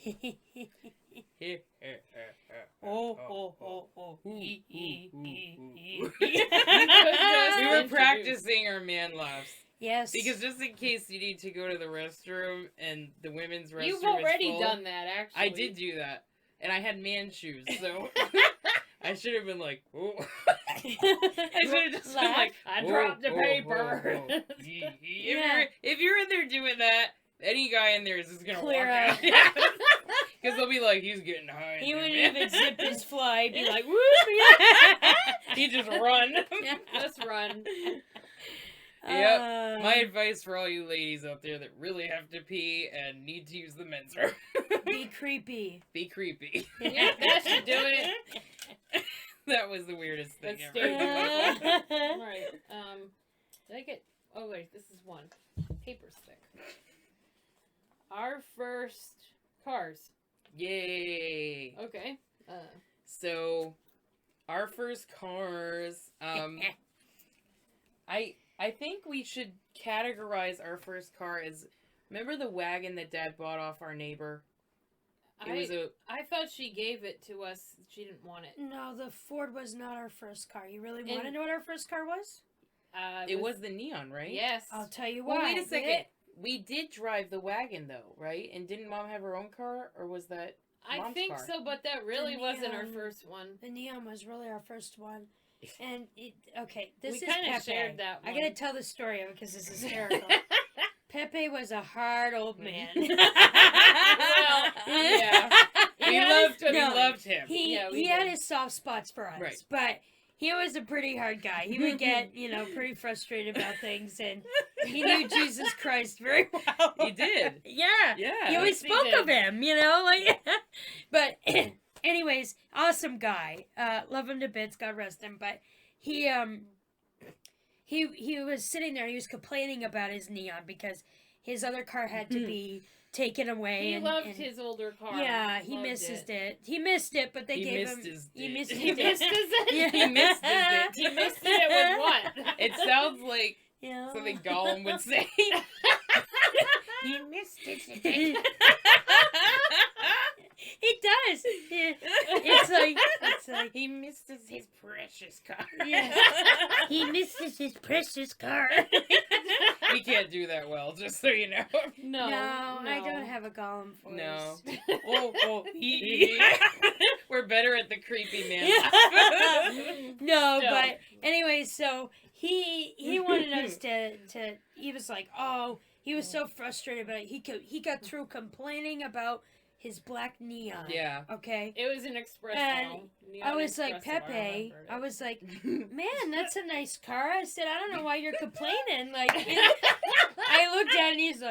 We were practicing our man laughs. Yes. Because just in case you need to go to the restroom and the women's restroom You've already is full, done that, actually. I did do that. And I had man shoes, so I should have been like, oh. I should have just been like, I dropped the paper. If you're in there doing that, any guy in there is just going to walk Clear out. Because they'll be like, he's getting high. He wouldn't even zip his fly. He'd be like, whoop. He'd just run. Just run. Yep. My advice for all you ladies out there that really have to pee and need to use the men's room. Be creepy. Be creepy. Yeah, that should do it. That was the weirdest thing That's ever. Alright, did I get... Oh, wait, this is one. Paper stick. Our first cars. Yay. Okay. So, our first cars, I think we should categorize our first car as, remember the wagon that Dad bought off our neighbor? I thought she gave it to us. She didn't want it. No, the Ford was not our first car. You really want to know what our first car was? It was the Neon, right? Yes. I'll tell you why. Well, wait a second. We did drive the wagon, though, right? And didn't Mom have her own car, or was that Mom's I think car? so, but that really wasn't our first one. The Neon was really our first one. And, this We is kinda Pepe. shared that I one. gotta tell the story of it because it's hysterical. Pepe was a hard old man. Well, yeah. We loved him. He had his soft spots for us, Right. but he was a pretty hard guy. He would get, pretty frustrated about things, and he knew Jesus Christ very well. He did. Yeah. Yeah. He always spoke of him, But, anyways, awesome guy. Love him to bits, God rest him. But he was sitting there, he was complaining about his Neon because his other car had to be taken away. He loved his older car. Yeah, he missed it. He missed it, but they gave him... He missed He his missed his Yeah. He missed his He missed it with what? It sounds like Yeah. something Gollum would say. He missed his It does. It's like he missed his precious car. yeah. He misses his precious car. We can't do that well, just so you know. No, I don't have a Gollum voice. No. We're better at the creepy man. No, Still. but anyway, so he wanted us to he was like, oh, he was so frustrated about it. He got through complaining about his black Neon. Yeah. Okay. It was an espresso. And Neon I was like, espresso, I Pepe, remembered it. I was like, man, that's a nice car. I said, I don't know why you're complaining. Like, I looked at it and he's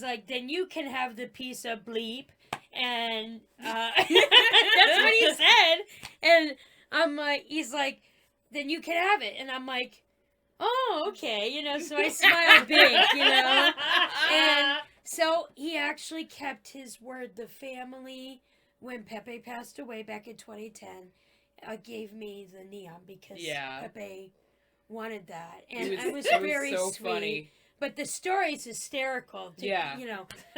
like, then you can have the piece of bleep. And that's what he said. And I'm like, he's like, then you can have it. And I'm like, oh, okay. So I smiled big, And so he actually kept his word. The family, when Pepe passed away back in 2010, gave me the Neon because Pepe wanted that. And it was very so sweet. Funny. But the story's hysterical. Yeah.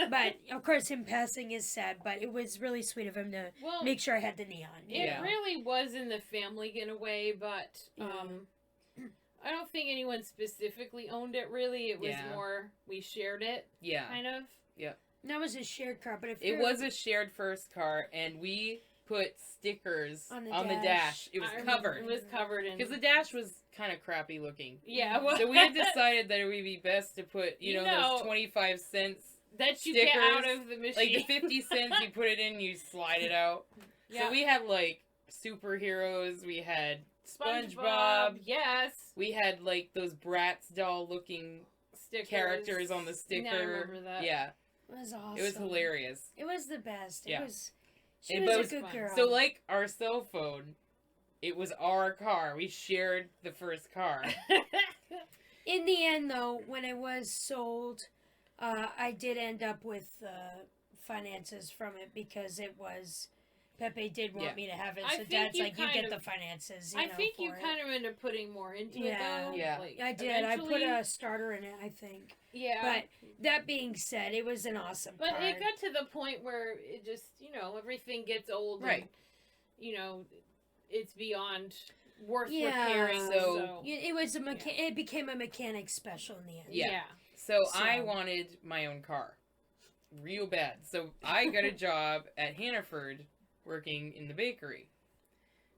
But, of course, him passing is sad, but it was really sweet of him to make sure I had the Neon. It really was in the family in a way, but I don't think anyone specifically owned it, really. It was more, we shared it, kind of. Yep. That was a shared car, but it was a shared first car, and we put stickers on the dash. It was covered. It was covered in... Because the dash was kind of crappy looking. Yeah. Well, so we had decided that it would be best to put, those 25 cents that you stickers, get out of the machine. Like the 50 cents, you put it in, you slide it out. Yeah. So we had, like, superheroes. We had SpongeBob. Yes. We had, like, those Bratz doll-looking characters on the sticker. Yeah, I remember that. Yeah. It was awesome. It was hilarious. It was the best. Yeah. She was a good girl. So, like, our cell phone, it was our car. We shared the first car. In the end, though, when it was sold, I did end up with finances from it because it was Pepe did want me to have it, I so think Dad's you like, you kind get of- the finances. I think for you it. kind of ended up putting more into it, Yeah. though. Yeah. Like, I did. I put eventually- a starter in it, I think. Yeah. But that being said, it was an awesome But car. it got to the point where it just, everything gets old. Right. And, it's beyond worth Yeah. repairing. So, It was It became a mechanic special in the end. Yeah. So I wanted my own car. Real bad. So I got a job at Hannaford working in the bakery.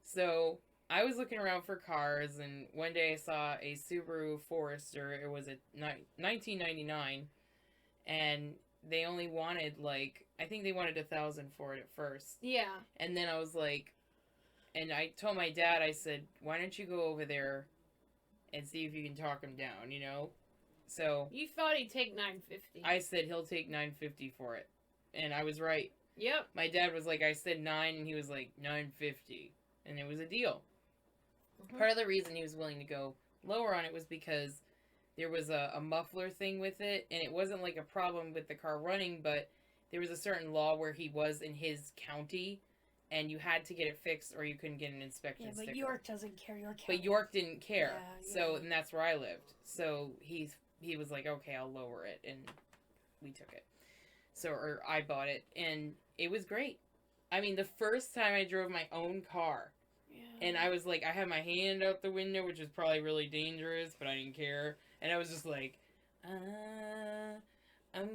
So I was looking around for cars, and one day I saw a Subaru Forester. It was a 1999, and they only wanted, I think they wanted $1,000 for it at first. Yeah. And then I was like, and I told my dad, I said, why don't you go over there and see if you can talk him down, So You thought he'd take $950. I said he'll take $950 for it, and I was right. Yep. My dad was like, I said $9, and he was like $950, and it was a deal. Mm-hmm. Part of the reason he was willing to go lower on it was because there was a muffler thing with it, and it wasn't like a problem with the car running, but there was a certain law where he was in his county, and you had to get it fixed or you couldn't get an inspection Yeah, but sticker. York doesn't care. But York didn't care, Yeah. and that's where I lived. So he was like, okay, I'll lower it, and we took it. Or I bought it, and it was great. I mean, the first time I drove my own car, and I was like, I had my hand out the window, which was probably really dangerous, but I didn't care. And I was just like, I'm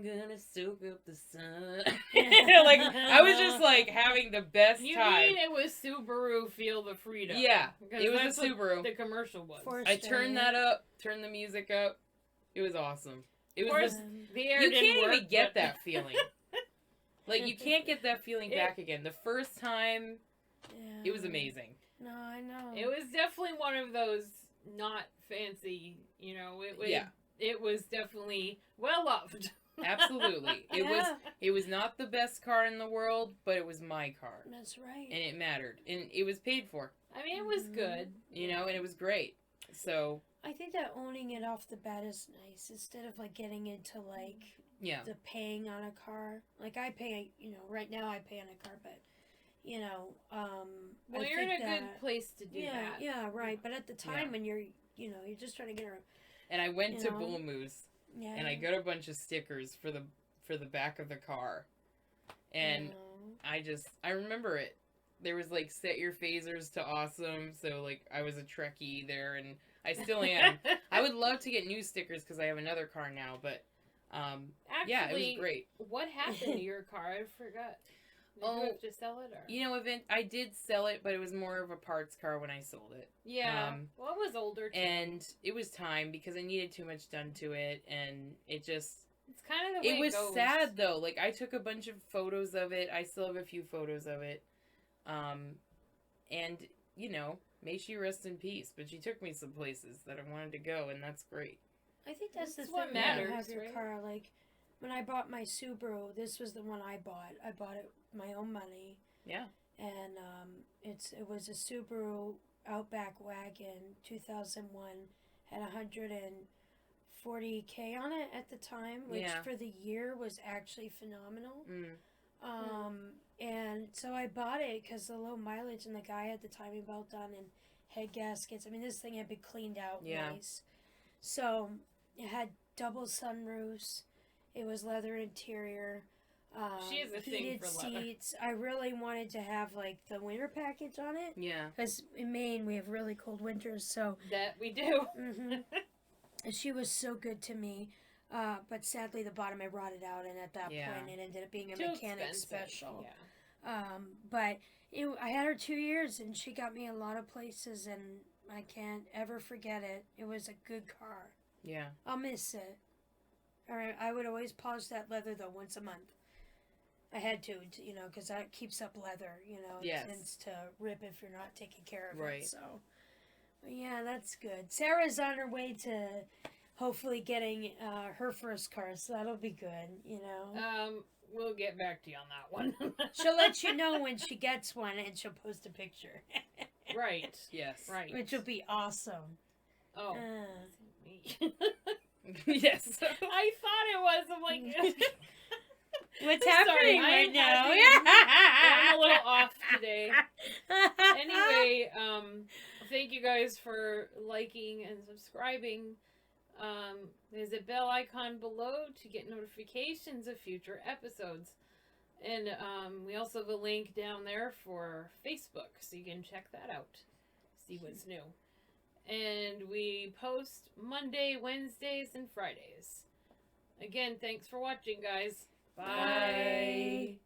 gonna soak up the sun. I was just like having the best You time. mean it was Subaru Feel the Freedom? Yeah, Because it was that's a Subaru. what the commercial was. Forester, I turned that up, turned the music up. It was awesome. It Of was course, just, the air you didn't can't work, even get but- that feeling. You can't get that feeling back again. The first time, it was amazing. No, I know. It was definitely one of those not fancy, it was definitely well loved. Absolutely. It was not the best car in the world, but it was my car. That's right. And it mattered. And it was paid for. I mean, it was good. And it was great. So, I think that owning it off the bat is nice instead of getting into yeah. the paying on a car. I pay, right now I pay on a car, but Well, you're in a good place to do that. Yeah, right. But at the time when you're just trying to get around. And I went to Bull Moose. Yeah. And I got a bunch of stickers for the back of the car. And I remember it. There was set your phasers to awesome. So I was a Trekkie there, and I still am. I would love to get new stickers because I have another car now, but Actually, yeah, it was great. What happened to your car? I forgot. Did you have to sell it? Or? I did sell it, but it was more of a parts car when I sold it. Yeah. Well, it was older too. And it was time because I needed too much done to it, and it just... It's kind of the way it was goes. sad, though. I took a bunch of photos of it. I still have a few photos of it. And, may she rest in peace. But she took me some places that I wanted to go, and that's great. I think that's the what thing matters, when you have your right? car. When I bought my Subaru, this was the one I bought. I bought it with my own money. Yeah. And it was a Subaru Outback wagon, 2001, had 140K on it at the time, which for the year was actually phenomenal. And so I bought it because the low mileage, and the guy had the timing belt on and head gaskets. I mean, this thing had been cleaned out nice. So it had double sunroofs. It was leather interior. She has a thing heated for leather. seats. I really wanted to have the winter package on it. Yeah. Because in Maine we have really cold winters, so. That we do. And she was so good to me. But sadly, the bottom I rotted out, and at that point, it ended up being a mechanic special. Yeah. But I had her 2 years, and she got me a lot of places, and I can't ever forget it. It was a good car. Yeah. I'll miss it. I would always polish that leather, though, once a month. I had to because that keeps up leather, It tends to rip if you're not taking care of it, so. But yeah, that's good. Sarah's on her way to hopefully getting her first car, so that'll be good, We'll get back to you on that one. She'll let you know when she gets one, and she'll post a picture. Right. Yes. Right. Which will be awesome. Oh. Yes. I thought it was. I'm like... What's I'm sorry, happening I right am now? happy. I'm a little off today. Anyway, thank you guys for liking and subscribing. There's a bell icon below to get notifications of future episodes. And we also have a link down there for Facebook, so you can check that out. See what's new. And we post Monday, Wednesdays, and Fridays. Again, thanks for watching, guys. Bye. Bye.